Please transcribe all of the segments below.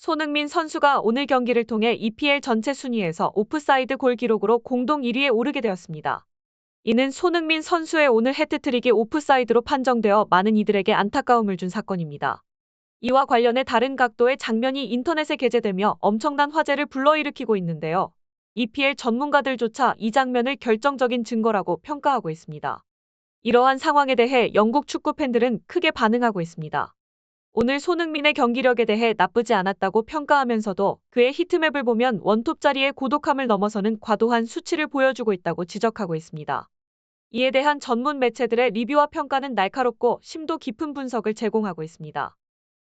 손흥민 선수가 오늘 경기를 통해 EPL 전체 순위에서 오프사이드 골 기록으로 공동 1위에 오르게 되었습니다. 이는 손흥민 선수의 오늘 해트트릭이 오프사이드로 판정되어 많은 이들에게 안타까움을 준 사건입니다. 이와 관련해 다른 각도의 장면이 인터넷에 게재되며 엄청난 화제를 불러일으키고 있는데요. EPL 전문가들조차 이 장면을 결정적인 증거라고 평가하고 있습니다. 이러한 상황에 대해 영국 축구 팬들은 크게 반응하고 있습니다. 오늘 손흥민의 경기력에 대해 나쁘지 않았다고 평가하면서도 그의 히트맵을 보면 원톱 자리의 고독함을 넘어서는 과도한 수치를 보여주고 있다고 지적하고 있습니다. 이에 대한 전문 매체들의 리뷰와 평가는 날카롭고 심도 깊은 분석을 제공하고 있습니다.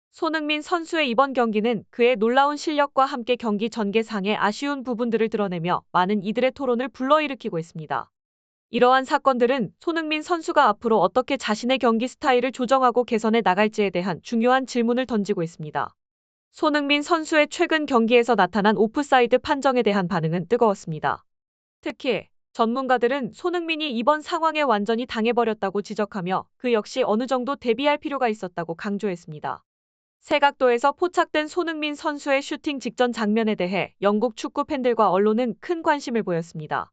손흥민 선수의 이번 경기는 그의 놀라운 실력과 함께 경기 전개상의 아쉬운 부분들을 드러내며 많은 이들의 토론을 불러일으키고 있습니다. 이러한 사건들은 손흥민 선수가 앞으로 어떻게 자신의 경기 스타일을 조정하고 개선해 나갈지에 대한 중요한 질문을 던지고 있습니다. 손흥민 선수의 최근 경기에서 나타난 오프사이드 판정에 대한 반응은 뜨거웠습니다. 특히 전문가들은 손흥민이 이번 상황에 완전히 당해버렸다고 지적하며 그 역시 어느 정도 대비할 필요가 있었다고 강조했습니다. 새 각도에서 포착된 손흥민 선수의 슈팅 직전 장면에 대해 영국 축구 팬들과 언론은 큰 관심을 보였습니다.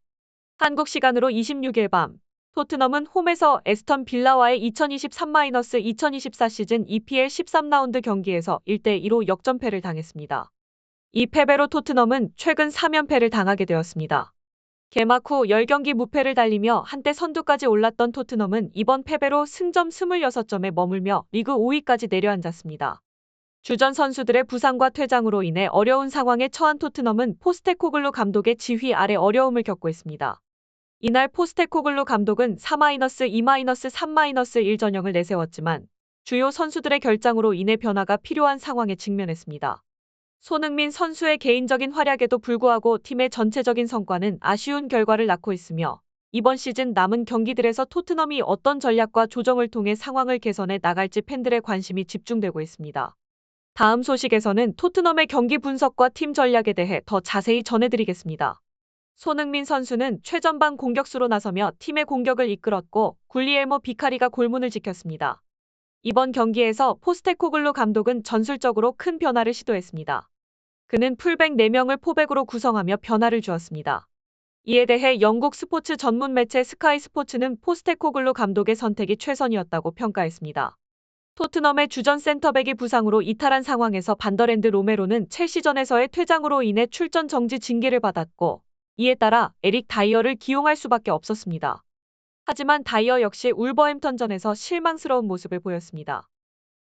한국 시간으로 26일 밤, 토트넘은 홈에서 에스턴 빌라와의 2023-2024 시즌 EPL 13라운드 경기에서 1대2로 역전패를 당했습니다. 이 패배로 토트넘은 최근 3연패를 당하게 되었습니다. 개막 후 10경기 무패를 달리며 한때 선두까지 올랐던 토트넘은 이번 패배로 승점 26점에 머물며 리그 5위까지 내려앉았습니다. 주전 선수들의 부상과 퇴장으로 인해 어려운 상황에 처한 토트넘은 포스테코글루 감독의 지휘 아래 어려움을 겪고 있습니다. 이날 포스테코글루 감독은 4-2-3-1 전형을 내세웠지만 주요 선수들의 결장으로 인해 변화가 필요한 상황에 직면했습니다. 손흥민 선수의 개인적인 활약에도 불구하고 팀의 전체적인 성과는 아쉬운 결과를 낳고 있으며 이번 시즌 남은 경기들에서 토트넘이 어떤 전략과 조정을 통해 상황을 개선해 나갈지 팬들의 관심이 집중되고 있습니다. 다음 소식에서는 토트넘의 경기 분석과 팀 전략에 대해 더 자세히 전해드리겠습니다. 손흥민 선수는 최전방 공격수로 나서며 팀의 공격을 이끌었고 굴리엘모 비카리가 골문을 지켰습니다. 이번 경기에서 포스테코글루 감독은 전술적으로 큰 변화를 시도했습니다. 그는 풀백 4명을 포백으로 구성하며 변화를 주었습니다. 이에 대해 영국 스포츠 전문 매체 스카이 스포츠는 포스테코글루 감독의 선택이 최선이었다고 평가했습니다. 토트넘의 주전 센터백이 부상으로 이탈한 상황에서 반더랜드 로메로는 첼시전에서의 퇴장으로 인해 출전 정지 징계를 받았고 이에 따라 에릭 다이어를 기용할 수밖에 없었습니다. 하지만 다이어 역시 울버햄턴전에서 실망스러운 모습을 보였습니다.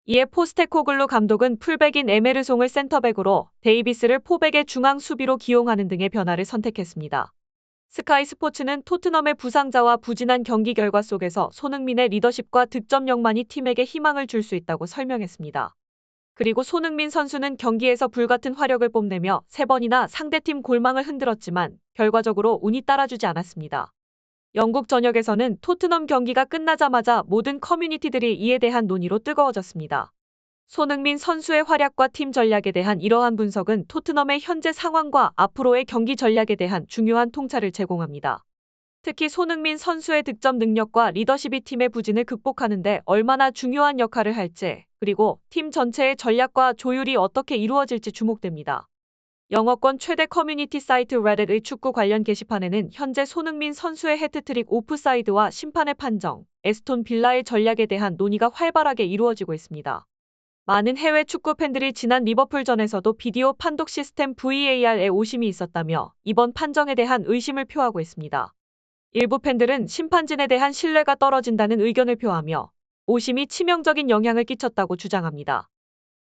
이에 포스테코글루 감독은 풀백인 에메르송을 센터백으로 데이비스를 포백의 중앙 수비로 기용하는 등의 변화를 선택했습니다. 스카이 스포츠는 토트넘의 부상자와 부진한 경기 결과 속에서 손흥민의 리더십과 득점력만이 팀에게 희망을 줄 수 있다고 설명했습니다. 그리고 손흥민 선수는 경기에서 불같은 화력을 뽐내며 3번이나 상대팀 골망을 흔들었지만 결과적으로 운이 따라주지 않았습니다. 영국 전역에서는 토트넘 경기가 끝나자마자 모든 커뮤니티들이 이에 대한 논의로 뜨거워졌습니다. 손흥민 선수의 활약과 팀 전략에 대한 이러한 분석은 토트넘의 현재 상황과 앞으로의 경기 전략에 대한 중요한 통찰을 제공합니다. 특히 손흥민 선수의 득점 능력과 리더십이 팀의 부진을 극복하는 데 얼마나 중요한 역할을 할지, 그리고 팀 전체의 전략과 조율이 어떻게 이루어질지 주목됩니다. 영어권 최대 커뮤니티 사이트 레딧의 축구 관련 게시판에는 현재 손흥민 선수의 해트트릭 오프사이드와 심판의 판정, 에스톤 빌라의 전략에 대한 논의가 활발하게 이루어지고 있습니다. 많은 해외 축구 팬들이 지난 리버풀전에서도 비디오 판독 시스템 VAR에 오심이 있었다며 이번 판정에 대한 의심을 표하고 있습니다. 일부 팬들은 심판진에 대한 신뢰가 떨어진다는 의견을 표하며 오심이 치명적인 영향을 끼쳤다고 주장합니다.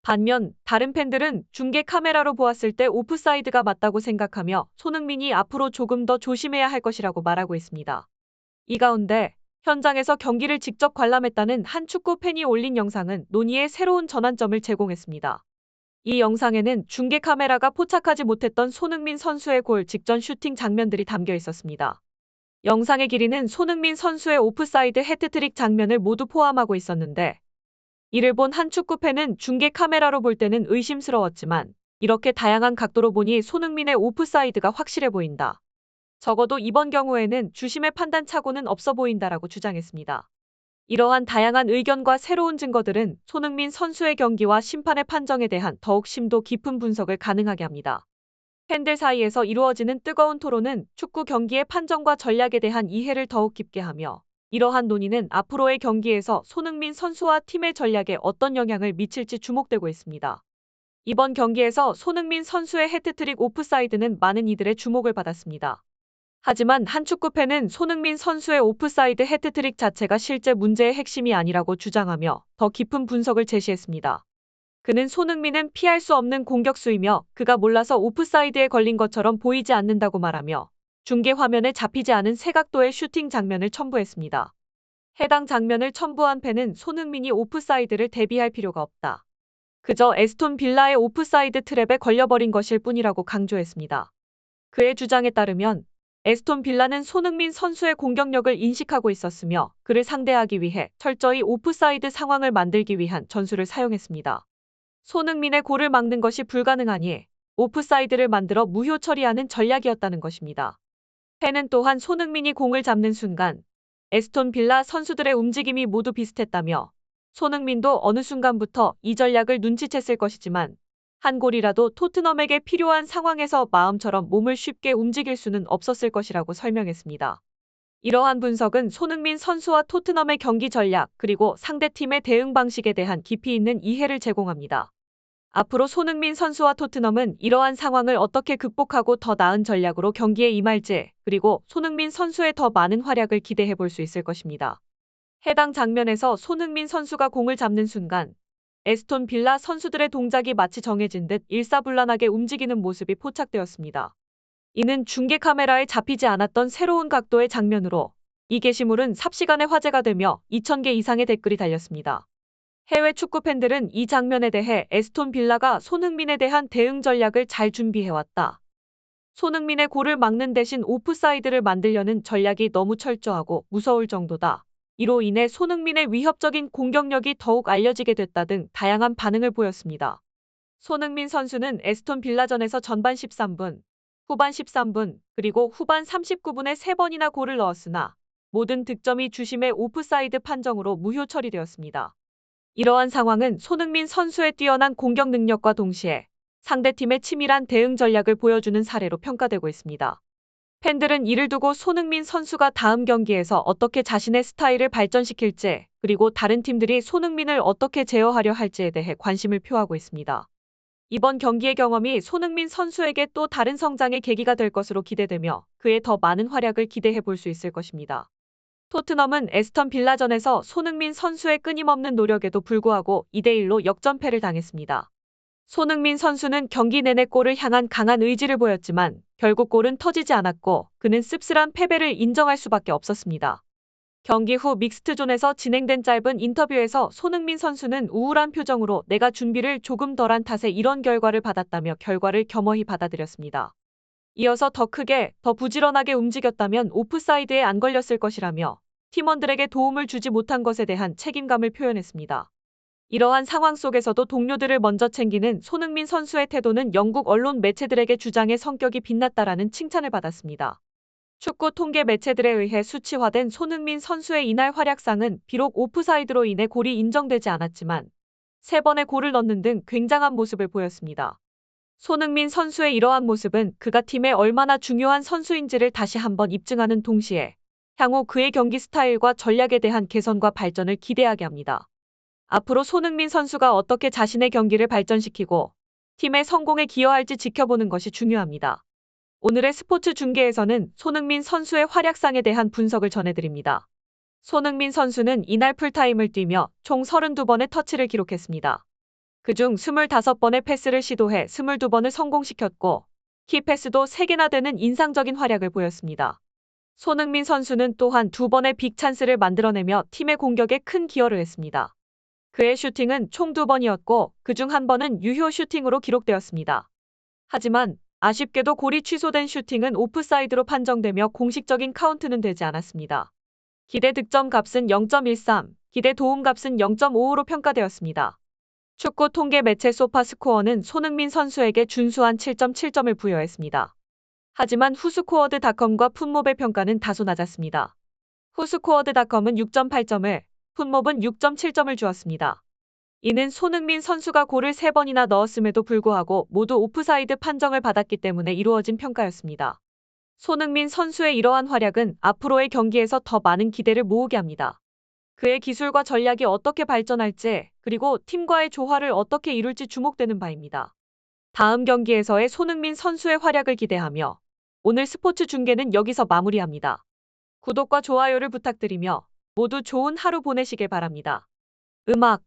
반면 다른 팬들은 중계 카메라로 보았을 때 오프사이드가 맞다고 생각하며 손흥민이 앞으로 조금 더 조심해야 할 것이라고 말하고 있습니다. 이 가운데 현장에서 경기를 직접 관람했다는 한 축구 팬이 올린 영상은 논의의 새로운 전환점을 제공했습니다. 이 영상에는 중계 카메라가 포착하지 못했던 손흥민 선수의 골 직전 슈팅 장면들이 담겨 있었습니다. 영상의 길이는 손흥민 선수의 오프사이드 해트트릭 장면을 모두 포함하고 있었는데 이를 본 한 축구팬은 중계 카메라로 볼 때는 의심스러웠지만 이렇게 다양한 각도로 보니 손흥민의 오프사이드가 확실해 보인다. 적어도 이번 경우에는 주심의 판단 착오는 없어 보인다라고 주장했습니다. 이러한 다양한 의견과 새로운 증거들은 손흥민 선수의 경기와 심판의 판정에 대한 더욱 심도 깊은 분석을 가능하게 합니다. 팬들 사이에서 이루어지는 뜨거운 토론은 축구 경기의 판정과 전략에 대한 이해를 더욱 깊게 하며, 이러한 논의는 앞으로의 경기에서 손흥민 선수와 팀의 전략에 어떤 영향을 미칠지 주목되고 있습니다. 이번 경기에서 손흥민 선수의 해트트릭 오프사이드는 많은 이들의 주목을 받았습니다. 하지만 한 축구팬은 손흥민 선수의 오프사이드 해트트릭 자체가 실제 문제의 핵심이 아니라고 주장하며 더 깊은 분석을 제시했습니다. 그는 손흥민은 피할 수 없는 공격수이며 그가 몰라서 오프사이드에 걸린 것처럼 보이지 않는다고 말하며 중계 화면에 잡히지 않은 세각도의 슈팅 장면을 첨부했습니다. 해당 장면을 첨부한 팬은 손흥민이 오프사이드를 대비할 필요가 없다. 그저 에스톤 빌라의 오프사이드 트랩에 걸려버린 것일 뿐이라고 강조했습니다. 그의 주장에 따르면 에스톤 빌라는 손흥민 선수의 공격력을 인식하고 있었으며 그를 상대하기 위해 철저히 오프사이드 상황을 만들기 위한 전술을 사용했습니다. 손흥민의 골을 막는 것이 불가능하니 오프사이드를 만들어 무효 처리하는 전략이었다는 것입니다. 팬은 또한 손흥민이 공을 잡는 순간 에스톤 빌라 선수들의 움직임이 모두 비슷했다며 손흥민도 어느 순간부터 이 전략을 눈치챘을 것이지만 한 골이라도 토트넘에게 필요한 상황에서 마음처럼 몸을 쉽게 움직일 수는 없었을 것이라고 설명했습니다. 이러한 분석은 손흥민 선수와 토트넘의 경기 전략 그리고 상대팀의 대응 방식에 대한 깊이 있는 이해를 제공합니다. 앞으로 손흥민 선수와 토트넘은 이러한 상황을 어떻게 극복하고 더 나은 전략으로 경기에 임할지, 그리고 손흥민 선수의 더 많은 활약을 기대해 볼 수 있을 것입니다. 해당 장면에서 손흥민 선수가 공을 잡는 순간 에스톤 빌라 선수들의 동작이 마치 정해진 듯 일사불란하게 움직이는 모습이 포착되었습니다. 이는 중계 카메라에 잡히지 않았던 새로운 각도의 장면으로 이 게시물은 삽시간에 화제가 되며 2,000개 이상의 댓글이 달렸습니다. 해외 축구 팬들은 이 장면에 대해 에스톤 빌라가 손흥민에 대한 대응 전략을 잘 준비해왔다. 손흥민의 골을 막는 대신 오프사이드를 만들려는 전략이 너무 철저하고 무서울 정도다. 이로 인해 손흥민의 위협적인 공격력이 더욱 알려지게 됐다 등 다양한 반응을 보였습니다. 손흥민 선수는 에스톤 빌라전에서 전반 13분, 후반 13분, 그리고 후반 39분에 3번이나 골을 넣었으나 모든 득점이 주심의 오프사이드 판정으로 무효 처리되었습니다. 이러한 상황은 손흥민 선수의 뛰어난 공격 능력과 동시에 상대팀의 치밀한 대응 전략을 보여주는 사례로 평가되고 있습니다. 팬들은 이를 두고 손흥민 선수가 다음 경기에서 어떻게 자신의 스타일을 발전시킬지, 그리고 다른 팀들이 손흥민을 어떻게 제어하려 할지에 대해 관심을 표하고 있습니다. 이번 경기의 경험이 손흥민 선수에게 또 다른 성장의 계기가 될 것으로 기대되며 그의 더 많은 활약을 기대해 볼 수 있을 것입니다. 토트넘은 에스턴 빌라전에서 손흥민 선수의 끊임없는 노력에도 불구하고 2대1로 역전패를 당했습니다. 손흥민 선수는 경기 내내 골을 향한 강한 의지를 보였지만 결국 골은 터지지 않았고 그는 씁쓸한 패배를 인정할 수밖에 없었습니다. 경기 후 믹스트존에서 진행된 짧은 인터뷰에서 손흥민 선수는 우울한 표정으로 내가 준비를 조금 덜한 탓에 이런 결과를 받았다며 결과를 겸허히 받아들였습니다. 이어서 더 크게, 더 부지런하게 움직였다면 오프사이드에 안 걸렸을 것이라며 팀원들에게 도움을 주지 못한 것에 대한 책임감을 표현했습니다. 이러한 상황 속에서도 동료들을 먼저 챙기는 손흥민 선수의 태도는 영국 언론 매체들에게 주장의 성격이 빛났다라는 칭찬을 받았습니다. 축구 통계 매체들에 의해 수치화된 손흥민 선수의 이날 활약상은 비록 오프사이드로 인해 골이 인정되지 않았지만 3번의 골을 넣는 등 굉장한 모습을 보였습니다. 손흥민 선수의 이러한 모습은 그가 팀에 얼마나 중요한 선수인지를 다시 한번 입증하는 동시에 향후 그의 경기 스타일과 전략에 대한 개선과 발전을 기대하게 합니다. 앞으로 손흥민 선수가 어떻게 자신의 경기를 발전시키고 팀의 성공에 기여할지 지켜보는 것이 중요합니다. 오늘의 스포츠 중계에서는 손흥민 선수의 활약상에 대한 분석을 전해드립니다. 손흥민 선수는 이날 풀타임을 뛰며 총 32번의 터치를 기록했습니다. 그중 25번의 패스를 시도해 22번을 성공시켰고 키패스도 3개나 되는 인상적인 활약을 보였습니다. 손흥민 선수는 또한 2번의 빅찬스를 만들어내며 팀의 공격에 큰 기여를 했습니다. 그의 슈팅은 총 2번이었고 그중 1번은 유효 슈팅으로 기록되었습니다. 하지만 아쉽게도 골이 취소된 슈팅은 오프사이드로 판정되며 공식적인 카운트는 되지 않았습니다. 기대 득점 값은 0.13, 기대 도움 값은 0.55로 평가되었습니다. 축구 통계 매체 소파스코어는 손흥민 선수에게 준수한 7.7점을 부여했습니다. 하지만 후스코어드닷컴과 풋몹의 평가는 다소 낮았습니다. 후스코어드닷컴은 6.8점을, 풋몹은 6.7점을 주었습니다. 이는 손흥민 선수가 골을 3번이나 넣었음에도 불구하고 모두 오프사이드 판정을 받았기 때문에 이루어진 평가였습니다. 손흥민 선수의 이러한 활약은 앞으로의 경기에서 더 많은 기대를 모으게 합니다. 그의 기술과 전략이 어떻게 발전할지, 그리고 팀과의 조화를 어떻게 이룰지 주목되는 바입니다. 다음 경기에서의 손흥민 선수의 활약을 기대하며 오늘 스포츠 중계는 여기서 마무리합니다. 구독과 좋아요를 부탁드리며 모두 좋은 하루 보내시길 바랍니다. 음악